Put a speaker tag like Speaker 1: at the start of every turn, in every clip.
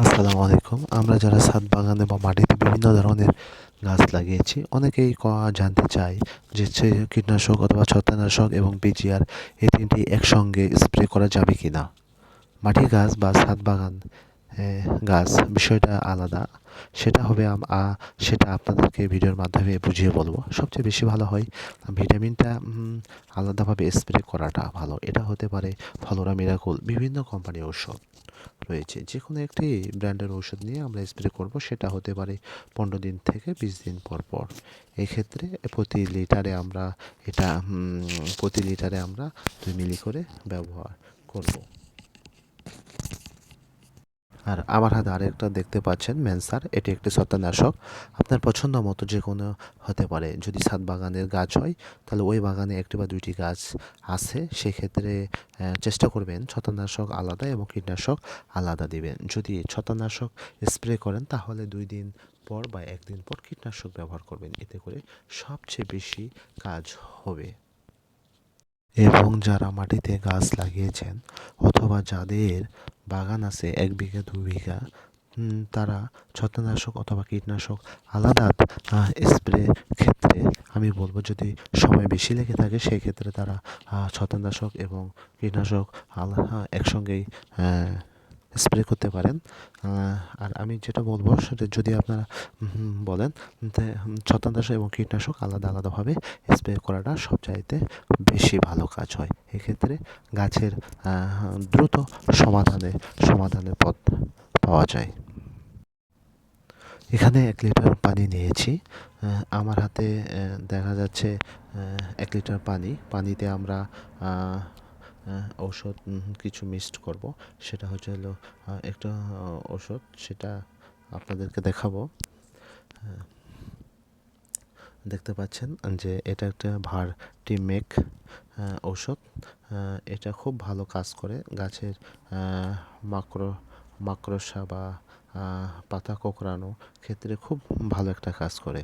Speaker 1: আসসালামু আলাইকুম। আমরা যারা ছাদ বাগানে বা মাটিতে বিভিন্ন ধরনের গাছ লাগিয়েছি, অনেকেই জানতে চায় যে কীটনাশক অথবা ছত্রাকনাশক এবং বিজিআর এই তিনটি একসঙ্গে স্প্রে করা যাবে কি না। মাটির গাছ বা ছাদ বাগান গাছ বিষয়টা আলাদা। সেটা হবে সেটা আপনাদেরকে ভিডিওর মাধ্যমে বুঝিয়ে বলবো। সবচেয়ে বেশি ভালো হয় ভিটামিনটা আলাদাভাবে স্প্রে করাটা ভালো। এটা হতে পারে ফলোরা মিরাকুল, বিভিন্ন কোম্পানির ঔষধ রয়েছে। যেকোনো একটি ব্র্যান্ডের ঔষধ নিয়ে আমরা স্প্রে করব। সেটা হতে পারে 15 দিন থেকে 20 দিন পর পর। এক্ষেত্রে প্রতি লিটারে আমরা 2 মিলি করে ব্যবহার করব। আর আমার হাতে আরেকটা দেখতে পাচ্ছেন ম্যানসার, এটি একটি ছত্রাকনাশক। আপনার পছন্দ মতো যে কোনো হতে পারে। যদি ছাদ বাগানের গাছ হয় তাহলে ওই বাগানে একটি বা দুইটি গাছ আছে, সেক্ষেত্রে চেষ্টা করবেন ছত্রাকনাশক আলাদা এবং কীটনাশক আলাদা দিবেন। যদি ছত্রাকনাশক স্প্রে করেন তাহলে 2 দিন পর বা 1 দিন পর কীটনাশক ব্যবহার করবেন, এতে করে সবচেয়ে বেশি কাজ হবে। এবং যারা মাটিতে গাছ লাগিয়েছেন অথবা যাদের বাগান আছে 1 বিঘা 2 বিঘা, তারা ছত্রাকনাশক অথবা কীটনাশক আলাদা স্প্রে ক্ষেত্রে আমি বলবো, যদি সময় বেশি লেগে থাকে সেই ক্ষেত্রে তারা ছত্রাকনাশক এবং কীটনাশক একসঙ্গেই স্প্রে করতে পারেন। আর আমি যেটা বলবো সেটা, যদি আপনারা বলেন ছত্রাকনাশক এবং কীটনাশক আলাদা আলাদাভাবে স্প্রে করাটা সবচাইতে বেশি ভালো কাজ হয়। এক্ষেত্রে গাছের দ্রুত সমাধানের পথ পাওয়া যায়। এখানে 1 লিটার পানি নিয়েছি। আমার হাতে দেখা যাচ্ছে 1 লিটার পানিতে আমরা ঔষধ কিছু মিক্সড করব। সেটা হলো একটা ওষুধ, সেটা আপনাদেরকে দেখাবো। দেখতে পাচ্ছেন যে এটা একটা ভার্টিমেক ঔষধ। এটা খুব ভালো কাজ করে গাছের মাকড়সা বা পাতা কোঁকড়ানো ক্ষেত্রে খুব ভালো একটা কাজ করে।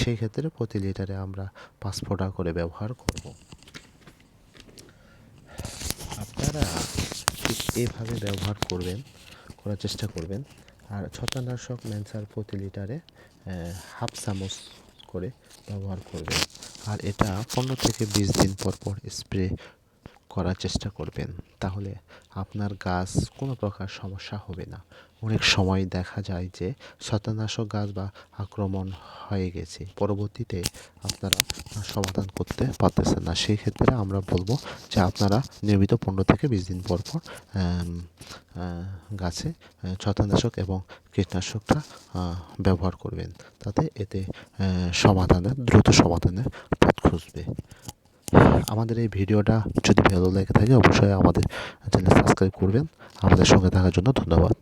Speaker 1: সেই ক্ষেত্রে প্রতি লিটারে আমরা 5 ফোঁটা করে ব্যবহার করব। আপনারা ঠিক এভাবে ব্যবহার করার চেষ্টা করবেন। আর ছত্রাকনাশক ম্যানসার প্রতি লিটারে হাফ চামচ করে ব্যবহার করবেন। আর এটা 15 থেকে 20 দিন পর পর স্প্রে করার চেষ্টা করবেন, তাহলে আপনার গাছ কোনো প্রকার সমস্যা হবে না। অনেক সময় দেখা যায় যে ছত্রাকনাশক গাছ বা আক্রমণ হয়ে গেছে, পরবর্তীতে আপনারা সমাধান করতে পারতেছেন না। সেই ক্ষেত্রে আমরা বলবো যে আপনারা নিয়মিত 15 থেকে 20 দিন পর পর গাছে ছত্রাকনাশক এবং কীটনাশকটা ব্যবহার করবেন, এতে দ্রুত সমাধানের পথ খুঁজবে। আমাদের এই ভিডিওটা যদি ভালো লেগে থাকে অবশ্যই আমাদের চ্যানেল সাবস্ক্রাইব করবেন। আমাদের সঙ্গে থাকার জন্য ধন্যবাদ।